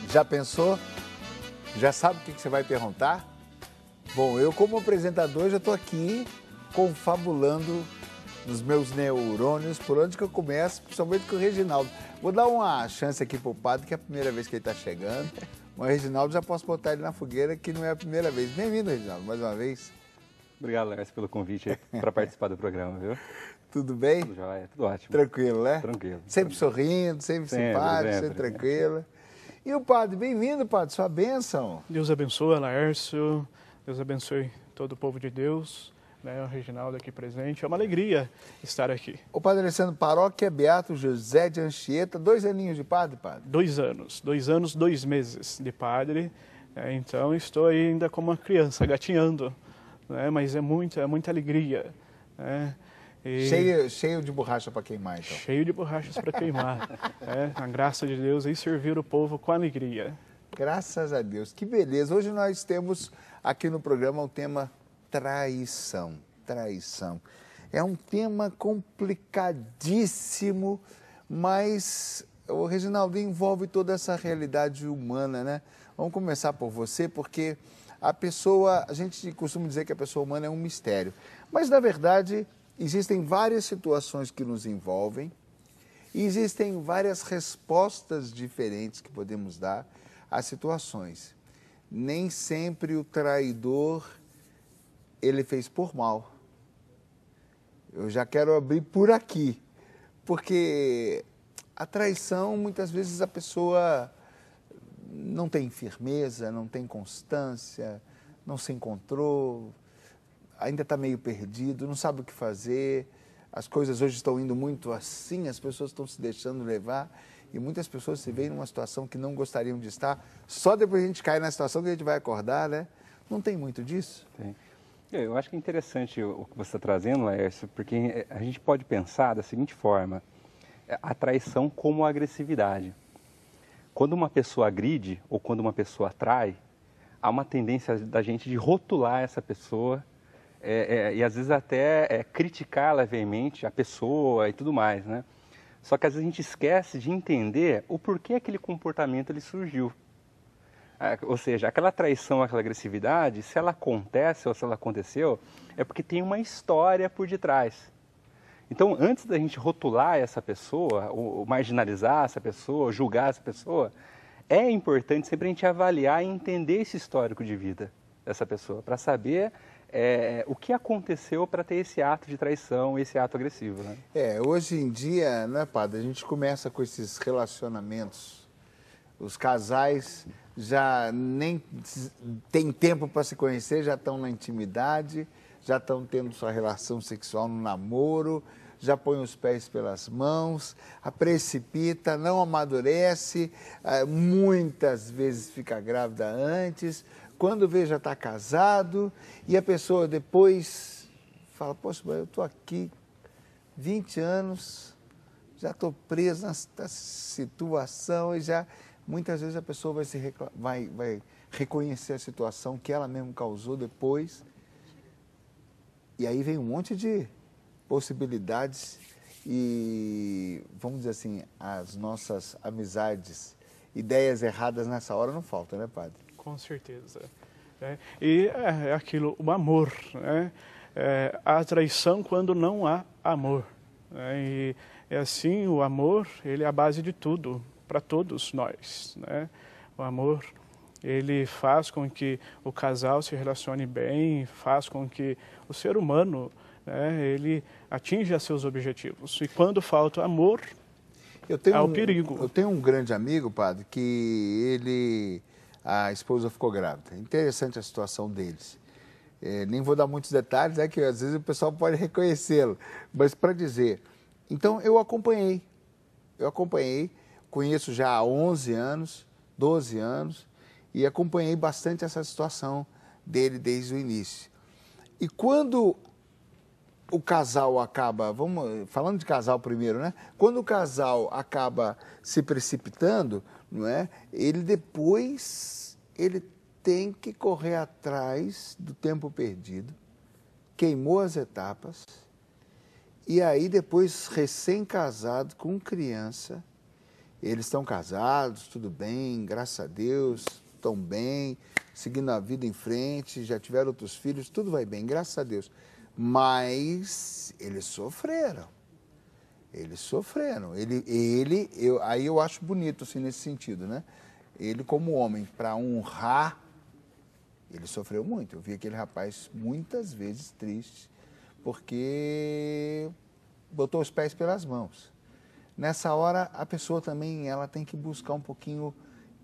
Já pensou? Já sabe o que você vai perguntar? Bom, eu como apresentador já estou aqui confabulando nos meus neurônios por onde que eu começo, principalmente com o Reginaldo. Vou dar uma chance aqui pro padre, que é a primeira vez que ele está chegando. O Reginaldo já posso botar ele na fogueira, que não é a primeira vez. Bem-vindo, Reginaldo, mais uma vez. Obrigado, Laércio, pelo convite para participar do programa, viu? Tudo bem? Tudo jóia, tudo ótimo. Tranquilo, né? Tranquilo. Sempre sorrindo, sempre simpático, sempre tranquilo. E o padre, bem-vindo, padre, sua bênção. Deus abençoe, Laércio. Deus abençoe todo o povo de Deus, né? O Reginaldo aqui presente. É uma alegria estar aqui. O padre Alessandro, paróquia Beato José de Anchieta, 2 aninhos de padre, padre? 2 anos, 2 meses de padre. Então estou ainda como uma criança, gatinhando, né? Mas é muita alegria, né? Cheio de borracha para queimar, então. Cheio de borrachas para queimar. A graça de Deus em servir o povo com alegria. Graças a Deus, que beleza. Hoje nós temos aqui no programa o tema traição. Traição. É um tema complicadíssimo, mas o Reginaldo envolve toda essa realidade humana, né? Vamos começar por você, porque a gente costuma dizer que a pessoa humana é um mistério. Mas, na verdade, existem várias situações que nos envolvem e existem várias respostas diferentes que podemos dar às situações. Nem sempre o traidor, ele fez por mal. Eu já quero abrir por aqui, porque a traição, muitas vezes a pessoa não tem firmeza, não tem constância, não se encontrou, ainda está meio perdido, não sabe o que fazer. As coisas hoje estão indo muito assim, as pessoas estão se deixando levar e muitas pessoas se veem numa situação que não gostariam de estar. Só depois a gente cai na situação que a gente vai acordar, né? Não tem muito disso? Tem. Eu acho que é interessante o que você está trazendo, Laércio, porque a gente pode pensar da seguinte forma: a traição como agressividade. Quando uma pessoa agride ou quando uma pessoa trai, há uma tendência da gente de rotular essa pessoa e às vezes até criticar levemente a pessoa e tudo mais, né? Só que às vezes a gente esquece de entender o porquê aquele comportamento ele surgiu. Ou seja, aquela traição, aquela agressividade, se ela acontece ou se ela aconteceu, é porque tem uma história por detrás. Então, antes da gente rotular essa pessoa, ou marginalizar essa pessoa, ou julgar essa pessoa, é importante sempre a gente avaliar e entender esse histórico de vida dessa pessoa, para saber o que aconteceu para ter esse ato de traição, esse ato agressivo, né? Hoje em dia, né, padre, a gente começa com esses relacionamentos. Os casais já nem têm tempo para se conhecer, já estão na intimidade, já estão tendo sua relação sexual no namoro, já põe os pés pelas mãos, precipita, não amadurece, muitas vezes fica grávida antes, quando vê já está casado e a pessoa depois fala, poxa, eu estou aqui 20 anos, já estou preso nessa situação e já... Muitas vezes a pessoa vai reconhecer a situação que ela mesma causou depois. E aí vem um monte de possibilidades e, vamos dizer assim, as nossas amizades, ideias erradas nessa hora não faltam, né, padre? Com certeza. E é aquilo, o amor, né? A traição quando não há amor. E assim, o amor, ele é a base de tudo, para todos nós, né? O amor, ele faz com que o casal se relacione bem, faz com que o ser humano, né, ele atinja seus objetivos. E quando falta amor, há o perigo. Eu tenho um grande amigo, padre, que a esposa ficou grávida. Interessante a situação deles. Nem vou dar muitos detalhes, que às vezes o pessoal pode reconhecê-lo, mas para dizer. Então eu acompanhei, conheço já há 11 anos, 12 anos, e acompanhei bastante essa situação dele desde o início. E quando o casal acaba, falando de casal primeiro, né? Quando o casal acaba se precipitando, não é? Ele tem que correr atrás do tempo perdido, queimou as etapas, e aí depois recém-casado com criança, Eles estão casados, tudo bem, graças a Deus, estão bem, seguindo a vida em frente, já tiveram outros filhos, tudo vai bem, graças a Deus. Mas eles sofreram. Eles sofreram. Aí eu acho bonito, assim, nesse sentido, né? Ele, como homem, para honrar, ele sofreu muito. Eu vi aquele rapaz muitas vezes triste, porque botou os pés pelas mãos. Nessa hora, a pessoa também, ela tem que buscar um pouquinho...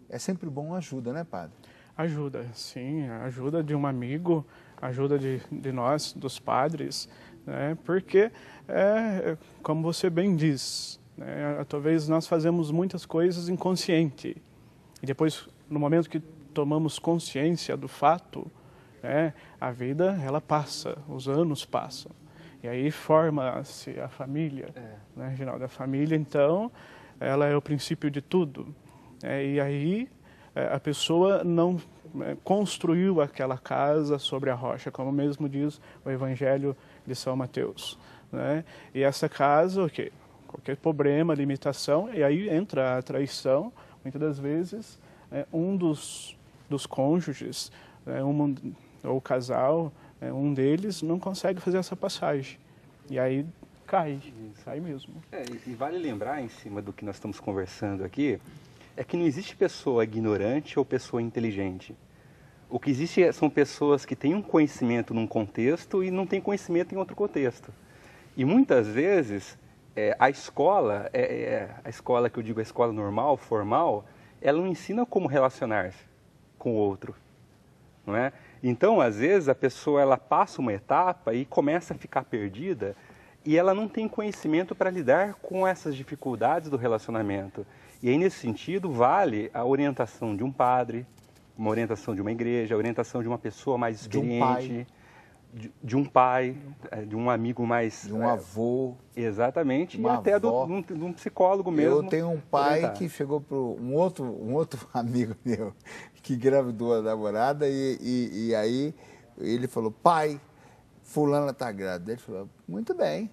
É sempre bom ajuda, né, padre? Ajuda, sim. Ajuda de um amigo, ajuda de nós, dos padres, né? Porque, como você bem diz, né, talvez nós fazemos muitas coisas inconsciente. E depois, no momento que tomamos consciência do fato, né, a vida, ela passa, os anos passam. E aí forma-se a família, né, Reginaldo? A família, então, ela é o princípio de tudo. E aí a pessoa não construiu aquela casa sobre a rocha, como mesmo diz o Evangelho de São Mateus, né? E essa casa, qualquer problema, limitação, e aí entra a traição, muitas das vezes, um dos cônjuges, ou o casal, um deles não consegue fazer essa passagem. E aí cai mesmo. E vale lembrar, em cima do que nós estamos conversando aqui, é que não existe pessoa ignorante ou pessoa inteligente. O que existe são pessoas que têm um conhecimento num contexto e não têm conhecimento em outro contexto. E muitas vezes a escola que eu digo, a escola normal, formal, ela não ensina como relacionar-se com o outro, não é? Então, às vezes, a pessoa ela passa uma etapa e começa a ficar perdida e ela não tem conhecimento para lidar com essas dificuldades do relacionamento. E aí, nesse sentido, vale a orientação de um padre, uma orientação de uma igreja, a orientação de uma pessoa mais experiente, de um pai, de um amigo mais... De um avô. Exatamente, e até de um psicólogo mesmo. Eu tenho um pai que chegou para um outro amigo meu, que engravidou a namorada, e aí ele falou, pai, fulana está grávida. Ele falou, muito bem,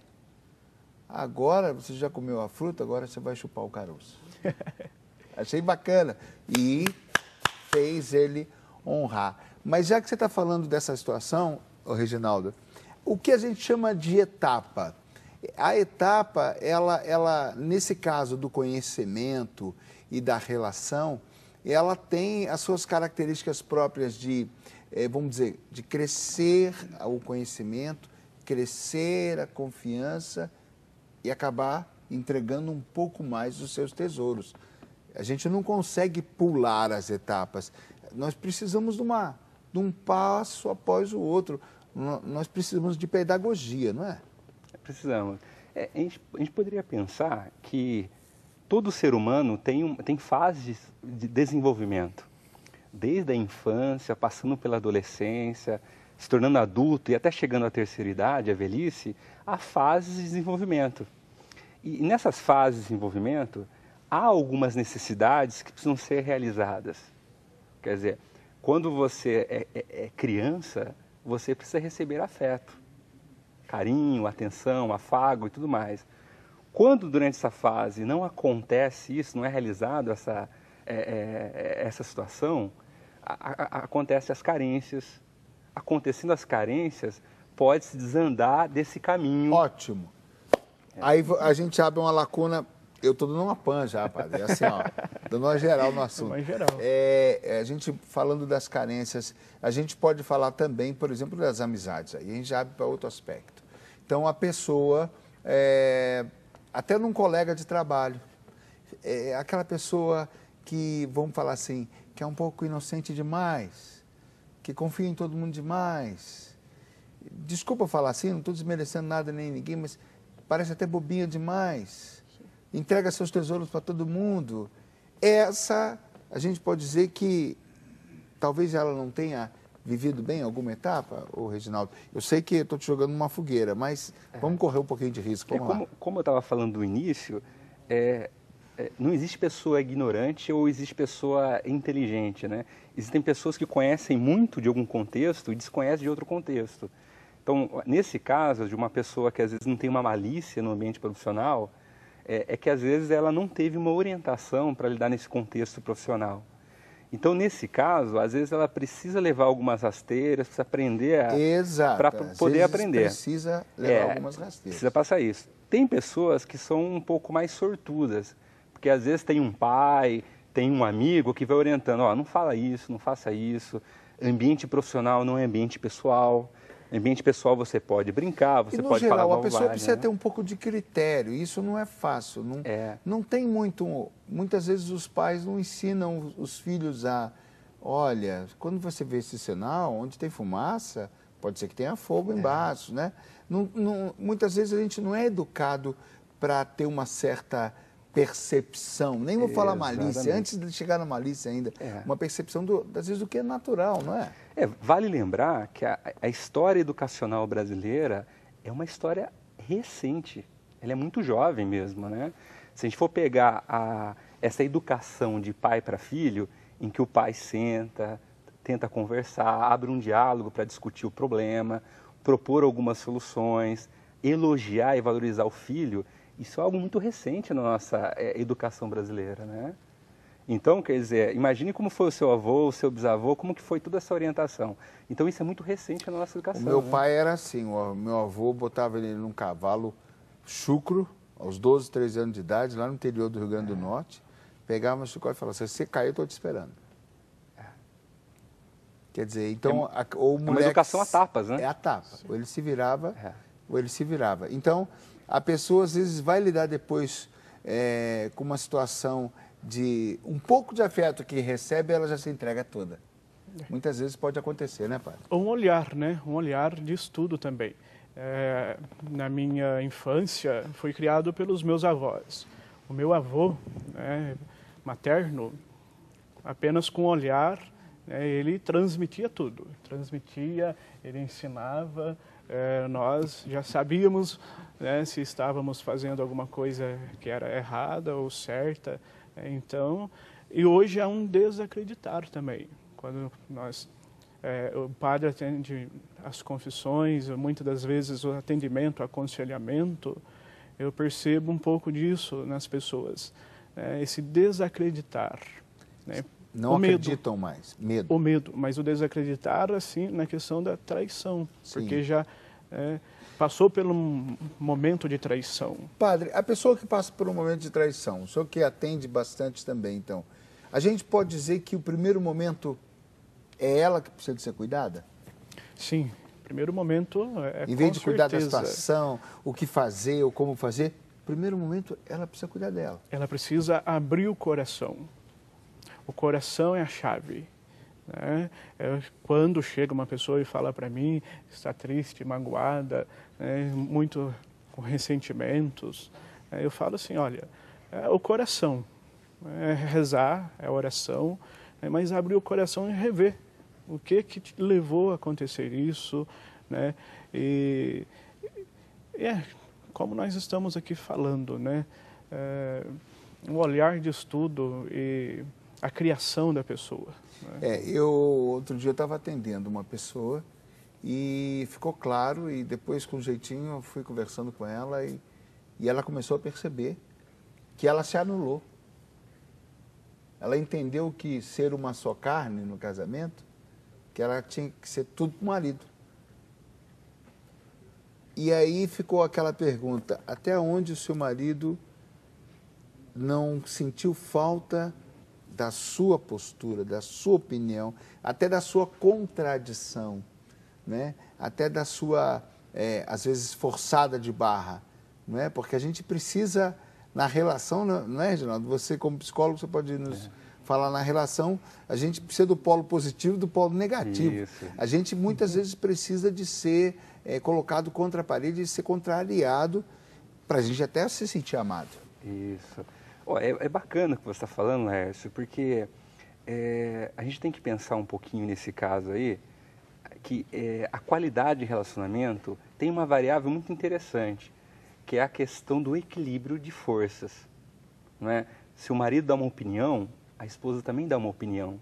agora você já comeu a fruta, agora você vai chupar o caroço. Achei bacana. E fez ele honrar. Mas já que você está falando dessa situação, Reginaldo, o que a gente chama de etapa? A etapa, ela nesse caso do conhecimento e da relação, ela tem as suas características próprias de, vamos dizer, de crescer o conhecimento, crescer a confiança e acabar entregando um pouco mais dos seus tesouros. A gente não consegue pular as etapas. Nós precisamos de um passo após o outro. Nós precisamos de pedagogia, não é? Precisamos. A gente poderia pensar que todo ser humano tem fases de desenvolvimento. Desde a infância, passando pela adolescência, se tornando adulto e até chegando à terceira idade, à velhice, há fases de desenvolvimento. E nessas fases de desenvolvimento, há algumas necessidades que precisam ser realizadas. Quer dizer, quando você é criança, você precisa receber afeto, carinho, atenção, afago e tudo mais. Quando durante essa fase não acontece isso, não é realizado essa situação, acontecem as carências. Acontecendo as carências, pode-se desandar desse caminho. Ótimo. Aí a gente abre uma lacuna. Eu estou dando uma pan já, padre. Assim, ó, dando uma geral no assunto. Uma geral. A gente falando das carências, a gente pode falar também, por exemplo, das amizades. Aí a gente abre para outro aspecto. Então, a pessoa, até num colega de trabalho, aquela pessoa que, vamos falar assim, que é um pouco inocente demais, que confia em todo mundo demais. Desculpa falar assim, não estou desmerecendo nada nem ninguém, mas parece até bobinha demais. Entrega seus tesouros para todo mundo. Essa, a gente pode dizer que talvez ela não tenha vivido bem alguma etapa, ô Reginaldo? Eu sei que estou te jogando numa fogueira, mas vamos correr um pouquinho de risco. Como eu estava falando no início, não existe pessoa ignorante ou existe pessoa inteligente, né? Existem pessoas que conhecem muito de algum contexto e desconhecem de outro contexto. Então, nesse caso, de uma pessoa que às vezes não tem uma malícia no ambiente profissional, é que às vezes ela não teve uma orientação para lidar nesse contexto profissional. Então, nesse caso, às vezes ela precisa levar algumas rasteiras, precisa aprender para poder aprender. Precisa levar algumas rasteiras. Precisa passar isso. Tem pessoas que são um pouco mais sortudas, porque às vezes tem um pai, tem um amigo que vai orientando, ó, não fala isso, não faça isso, ambiente profissional não é ambiente pessoal. Ambiente pessoal você pode brincar, você pode falar bobagem. A pessoa precisa ter um pouco de critério, isso não é fácil. Não tem muito... Muitas vezes os pais não ensinam os filhos a... Olha, quando você vê esse sinal, onde tem fumaça, pode ser que tenha fogo embaixo, né? Muitas vezes a gente não é educado para ter uma certa percepção, nem vou falar malícia, antes de chegar na malícia ainda, uma percepção, às vezes, do que é natural, não é? Vale lembrar que a história educacional brasileira é uma história recente, ela é muito jovem mesmo, né? Se a gente for pegar essa educação de pai para filho, em que o pai senta, tenta conversar, abre um diálogo para discutir o problema, propor algumas soluções, elogiar e valorizar o filho, isso é algo muito recente na nossa educação brasileira, né? Então, quer dizer, imagine como foi o seu avô, o seu bisavô, como que foi toda essa orientação. Então, isso é muito recente na nossa educação. O meu pai era assim, o meu avô botava ele num cavalo chucro, aos 12, 13 anos de idade, lá no interior do Rio Grande do Norte, pegava o chicote e falava, se você cair, eu estou te esperando. Quer dizer, então... uma educação a tapas, né? É a tapa. Ou ele se virava, ou ele se virava. Então, a pessoa, às vezes, vai lidar depois com uma situação de um pouco de afeto que recebe, ela já se entrega toda. Muitas vezes pode acontecer, né, padre? Um olhar, né? Um olhar de estudo também. Na minha infância, fui criado pelos meus avós. O meu avô, materno, apenas com o olhar, ele transmitia tudo. Ele ensinava, nós já sabíamos se estávamos fazendo alguma coisa que era errada ou certa. Então, e hoje há um desacreditar também. Quando o padre atende as confissões, muitas das vezes o atendimento, o aconselhamento, eu percebo um pouco disso nas pessoas. Esse desacreditar. Não acreditam mais, medo. O medo, mas o desacreditar, assim, na questão da traição. Sim. Porque já passou pelo momento de traição. Padre, a pessoa que passa por um momento de traição, o senhor que atende bastante também, então, a gente pode dizer que o primeiro momento é ela que precisa de ser cuidada? Sim, primeiro momento em vez de cuidar da situação, o que fazer ou como fazer, primeiro momento ela precisa cuidar dela. Ela precisa abrir o coração. O coração é a chave. Quando chega uma pessoa e fala para mim, está triste, magoada, muito com ressentimentos, eu falo assim, olha, o coração, rezar, é oração, mas abrir o coração e rever o que te levou a acontecer isso, né? E como nós estamos aqui falando, né? Um olhar de estudo e a criação da pessoa. Outro dia eu estava atendendo uma pessoa e ficou claro, e depois com jeitinho eu fui conversando com ela e ela começou a perceber que ela se anulou. Ela entendeu que ser uma só carne no casamento, que ela tinha que ser tudo para o marido. E aí ficou aquela pergunta, até onde o seu marido não sentiu falta da sua postura, da sua opinião, até da sua contradição, né? Até da sua, às vezes, forçada de barra, não é? Porque a gente precisa, na relação, não é, Reginaldo? Você, como psicólogo, você pode nos falar na relação, a gente precisa do polo positivo e do polo negativo. Isso. A gente, muitas vezes, precisa de ser colocado contra a parede e ser contrariado para a gente até se sentir amado. Isso. É bacana o que você está falando, Laércio, porque a gente tem que pensar um pouquinho nesse caso aí, que a qualidade de relacionamento tem uma variável muito interessante, que é a questão do equilíbrio de forças. Não é? Se o marido dá uma opinião, a esposa também dá uma opinião.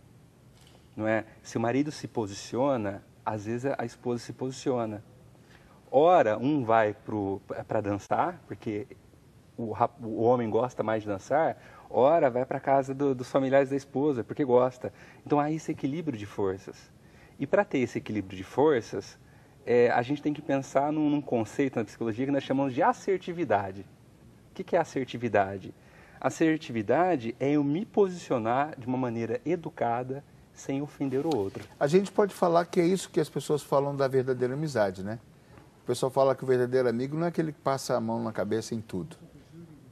Não é? Se o marido se posiciona, às vezes a esposa se posiciona. Ora, um vai para dançar, porque o homem gosta mais de dançar, ora vai para a casa dos familiares da esposa, porque gosta. Então há esse equilíbrio de forças. E para ter esse equilíbrio de forças, a gente tem que pensar num conceito na psicologia que nós chamamos de assertividade. O que é assertividade? Assertividade é eu me posicionar de uma maneira educada, sem ofender o outro. A gente pode falar que é isso que as pessoas falam da verdadeira amizade, né? O pessoal fala que o verdadeiro amigo não é aquele que passa a mão na cabeça em tudo,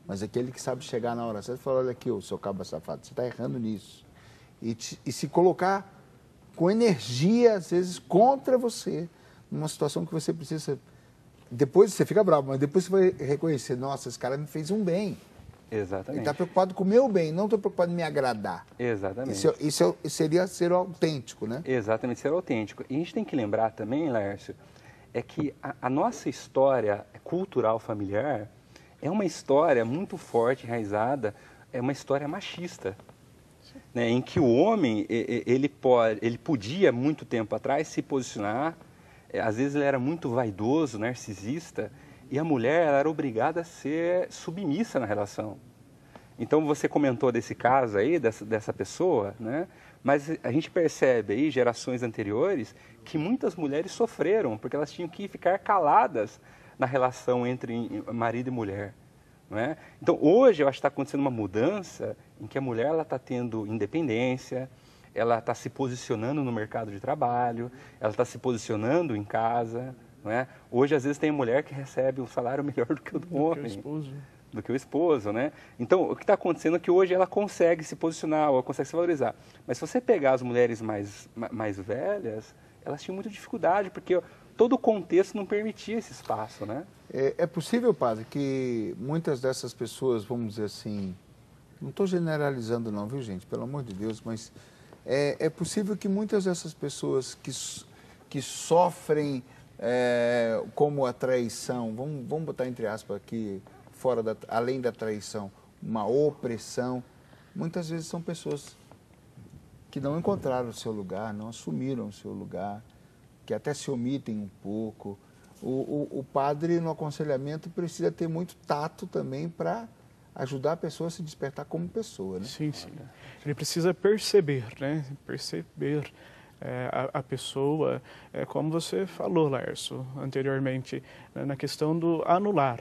mas aquele que sabe chegar na hora certa e falar, olha aqui, ô seu cabo safado, você está errando nisso. E se colocar com energia, às vezes, contra você, numa situação que você precisa... Depois você fica bravo, mas depois você vai reconhecer, nossa, esse cara me fez um bem. Exatamente. Ele está preocupado com o meu bem, não está preocupado em me agradar. Exatamente. Isso seria ser autêntico, né? Exatamente, ser autêntico. E a gente tem que lembrar também, Laércio, é que a nossa história cultural familiar é uma história muito forte, enraizada, é uma história machista. Né, em que o homem, ele podia, muito tempo atrás, se posicionar, às vezes ele era muito vaidoso, narcisista, e a mulher ela era obrigada a ser submissa na relação. Então, você comentou desse caso aí, dessa pessoa, né? Mas a gente percebe aí, gerações anteriores, que muitas mulheres sofreram, porque elas tinham que ficar caladas na relação entre marido e mulher. Não é? Então, hoje, eu acho que está acontecendo uma mudança em que a mulher está tendo independência, ela está se posicionando no mercado de trabalho, ela está se posicionando em casa. Não é? Hoje, às vezes, tem mulher que recebe um salário melhor do que o do homem. Do que o esposo, né? Então, o que está acontecendo é que hoje ela consegue se posicionar, ou consegue se valorizar. Mas se você pegar as mulheres mais velhas, elas tinham muita dificuldade, porque todo o contexto não permitia esse espaço, né? É possível, padre, que muitas dessas pessoas, vamos dizer assim, não estou generalizando não, viu gente, pelo amor de Deus, mas é possível que muitas dessas pessoas que sofrem como a traição, vamos botar entre aspas aqui, além da traição, uma opressão, muitas vezes são pessoas que não encontraram o seu lugar, não assumiram o seu lugar, que até se omitem um pouco. O padre, no aconselhamento, precisa ter muito tato também para ajudar a pessoa a se despertar como pessoa, né? Sim, sim. Ele precisa perceber, né? Perceber a pessoa, como você falou, Laércio, anteriormente, na questão do anular.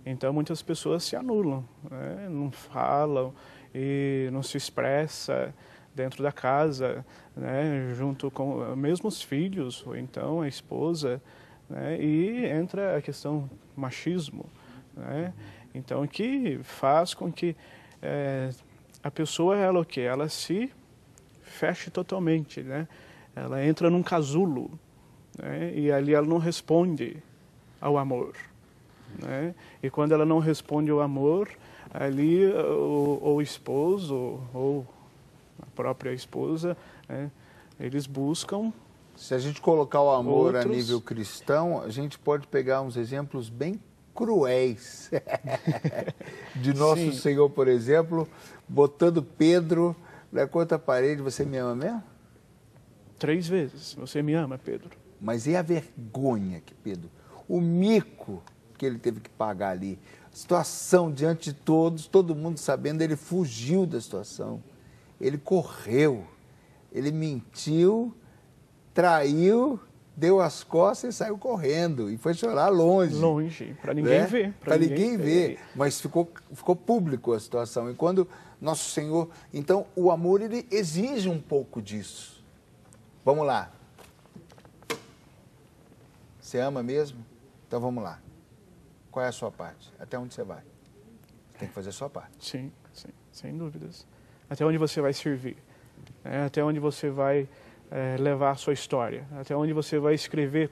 Então, muitas pessoas se anulam, né? Não falam e não se expressa dentro da casa, né? Junto com mesmo os filhos, ou então a esposa, né? E entra a questão do machismo, né? Então, o que faz com que a pessoa, ela o quê? Ela se feche totalmente, né? Ela entra num casulo, né? E ali ela não responde ao amor. Né? E quando ela não responde ao amor, ali o esposo ou a própria esposa, né? Eles buscam... Se a gente colocar o amor a nível cristão, a gente pode pegar uns exemplos bem cruéis de nosso Sim. Senhor, por exemplo, botando Pedro na contra parede. Você me ama mesmo? 3 vezes. Você me ama, Pedro? Mas e a vergonha que Pedro, o mico que ele teve que pagar ali, a situação diante de todos, todo mundo sabendo, ele fugiu da situação, ele correu, ele mentiu, traiu, deu as costas e saiu correndo, e foi chorar longe. Longe, para ninguém ver. Para ninguém ver, mas ficou público a situação. E quando nosso Senhor... Então, o amor, ele exige um pouco disso. Vamos lá. Você ama mesmo? Então, vamos lá. Qual é a sua parte? Até onde você vai? Tem que fazer a sua parte. Sim, sim, sem dúvidas. Até onde você vai servir. Até onde você vai levar a sua história. Até onde você vai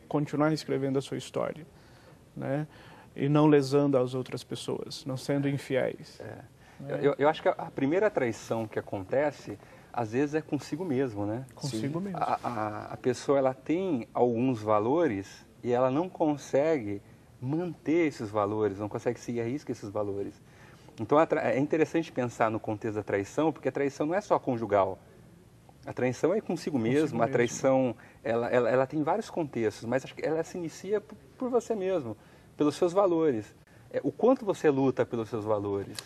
continuar escrevendo a sua história. Né? E não lesando as outras pessoas, não sendo infiéis. Eu acho que a primeira traição que acontece, às vezes, é consigo mesmo, né? Consigo mesmo. A pessoa, ela tem alguns valores e ela não consegue manter esses valores, não consegue seguir a risca esses valores. Então, é interessante pensar no contexto da traição, porque a traição não é só conjugal. A traição é consigo mesmo, a traição, ela tem vários contextos, mas acho que ela se inicia por você mesmo, pelos seus valores. o quanto você luta pelos seus valores?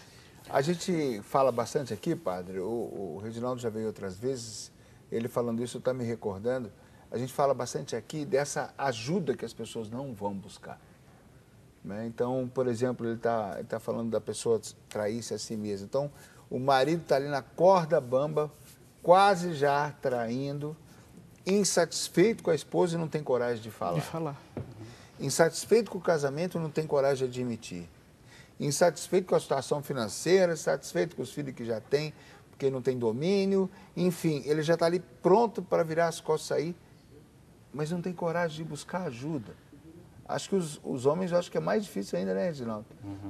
A gente fala bastante aqui, padre, o Reginaldo já veio outras vezes, ele falando isso está me recordando, a gente fala bastante aqui dessa ajuda que as pessoas não vão buscar. Né? Então, por exemplo, ele tá falando da pessoa trair-se a si mesma. Então, o marido está ali na corda bamba, quase já traindo, insatisfeito com a esposa e não tem coragem de falar. Insatisfeito com o casamento e não tem coragem de admitir. Insatisfeito com a situação financeira, insatisfeito com os filhos que já tem, porque não tem domínio, enfim, ele já está ali pronto para virar as costas e sair, mas não tem coragem de buscar ajuda. Acho que os homens, eu acho que é mais difícil ainda, né, Reginaldo?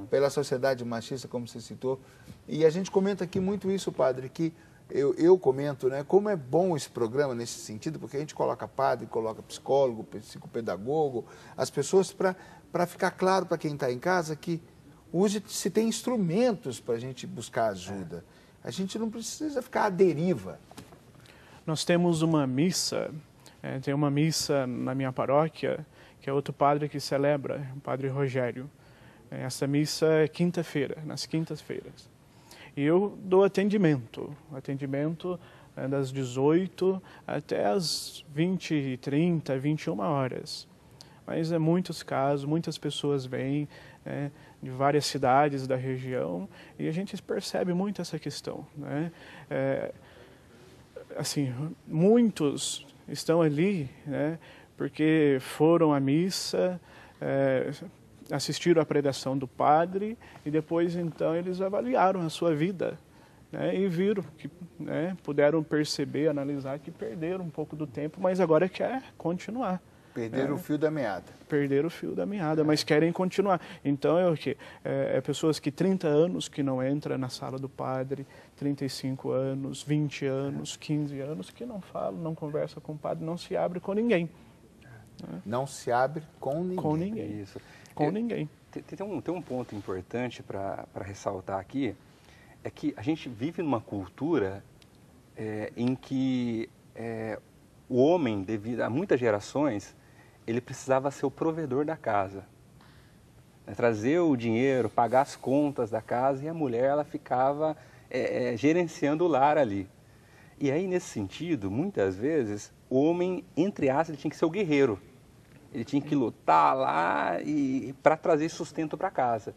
Pela sociedade machista, como você citou. E a gente comenta aqui muito isso, padre, que eu comento, né, como é bom esse programa nesse sentido, porque a gente coloca padre, coloca psicólogo, psicopedagogo, as pessoas para ficar claro para quem está em casa que hoje se tem instrumentos para a gente buscar ajuda. A gente não precisa ficar à deriva. Nós temos uma missa, tem uma missa na minha paróquia, que é outro padre que celebra, o padre Rogério. Essa missa é quinta-feira, nas quintas-feiras. E eu dou atendimento das 18 até as 20, 30, 21 horas. Mas muitos casos, muitas pessoas vêm de várias cidades da região e a gente percebe muito essa questão. Né? Assim, muitos estão ali, né, porque foram à missa, assistiram à pregação do padre e depois então eles avaliaram a sua vida, né, e viram que, né, puderam perceber, analisar que perderam um pouco do tempo, mas agora quer continuar. Perderam o fio da meada. Perderam o fio da meada, mas querem continuar. Então é o quê? Pessoas que 30 anos que não entram na sala do padre, 35 anos, 20 anos, 15 anos, que não falam, não conversam com o padre, não se abre com ninguém. Não se abre com ninguém. Com ninguém. Isso. Ninguém. Tem um ponto importante para ressaltar aqui, é que a gente vive numa cultura em que o homem, devido a muitas gerações, ele precisava ser o provedor da casa. Trazer o dinheiro, pagar as contas da casa, e a mulher ela ficava gerenciando o lar ali. E aí, nesse sentido, muitas vezes, o homem, entre aspas, ele tinha que ser o guerreiro. Ele tinha que lutar lá para trazer sustento para casa.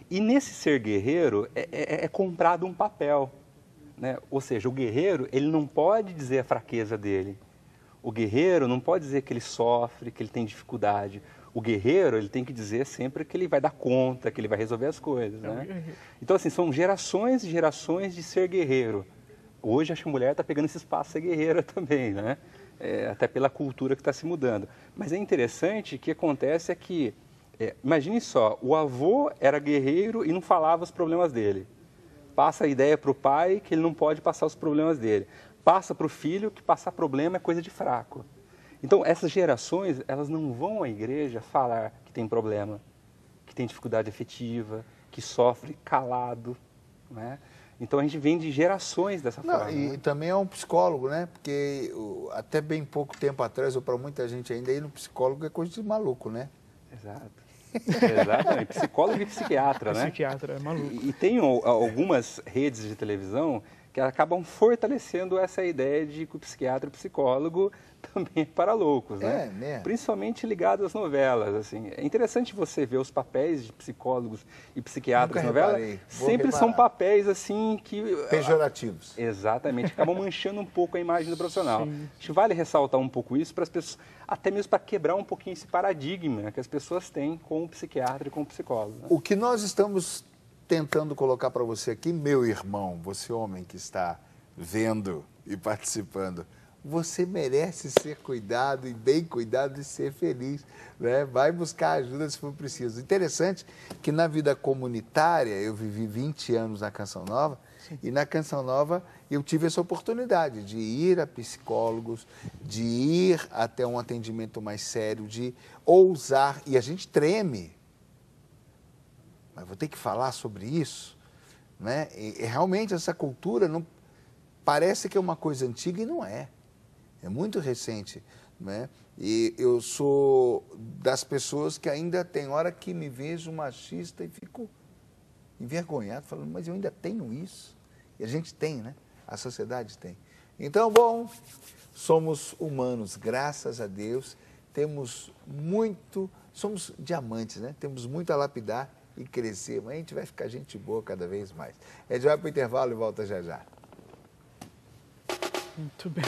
E nesse ser guerreiro é comprado um papel. Né? Ou seja, o guerreiro ele não pode dizer a fraqueza dele. O guerreiro não pode dizer que ele sofre, que ele tem dificuldade. O guerreiro ele tem que dizer sempre que ele vai dar conta, que ele vai resolver as coisas. Né? Então, assim, são gerações e gerações de ser guerreiro. Hoje, acho que a mulher está pegando esse espaço de ser guerreira também, né? Até pela cultura que está se mudando. Mas é interessante que acontece que, imagine só, o avô era guerreiro e não falava os problemas dele. Passa a ideia para o pai que ele não pode passar os problemas dele. Passa para o filho que passar problema é coisa de fraco. Então, essas gerações, elas não vão à igreja falar que tem problema, que tem dificuldade afetiva, que sofre calado, né? Então, a gente vem de gerações dessa forma. E também é um psicólogo, né? Porque até bem pouco tempo atrás, ou para muita gente ainda, ir no psicólogo é coisa de maluco, né? Exato. Exatamente. Psicólogo e psiquiatra, né? Psiquiatra, é maluco. E tem algumas redes de televisão que acabam fortalecendo essa ideia de que o psiquiatra e o psicólogo também é para loucos, né? né? Principalmente ligado às novelas, assim. É interessante você ver os papéis de psicólogos e psiquiatras na novela. Sempre são papéis, assim, que... pejorativos. Exatamente. Acabam manchando um pouco a imagem do profissional. Sim. Acho que vale ressaltar um pouco isso para as pessoas, até mesmo para quebrar um pouquinho esse paradigma que as pessoas têm com o psiquiatra e com o psicólogo. Né? O que nós estamos tentando colocar para você aqui, meu irmão, você homem que está vendo e participando, você merece ser cuidado e bem cuidado e ser feliz, né? Vai buscar ajuda se for preciso. Interessante que na vida comunitária, eu vivi 20 anos na Canção Nova, e na Canção Nova eu tive essa oportunidade de ir a psicólogos, de ir até um atendimento mais sério, de ousar, e a gente treme. Mas vou ter que falar sobre isso, né? E realmente essa cultura não parece que é uma coisa antiga e não é. É muito recente, né? E eu sou das pessoas que ainda tem hora que me vejo machista e fico envergonhado, falando, mas eu ainda tenho isso. E a gente tem, né? A sociedade tem. Então, bom, somos humanos, graças a Deus, somos diamantes, né? Temos muito a lapidar e crescer, mas a gente vai ficar gente boa cada vez mais. A gente vai para o intervalo e volta já já. Muito bem.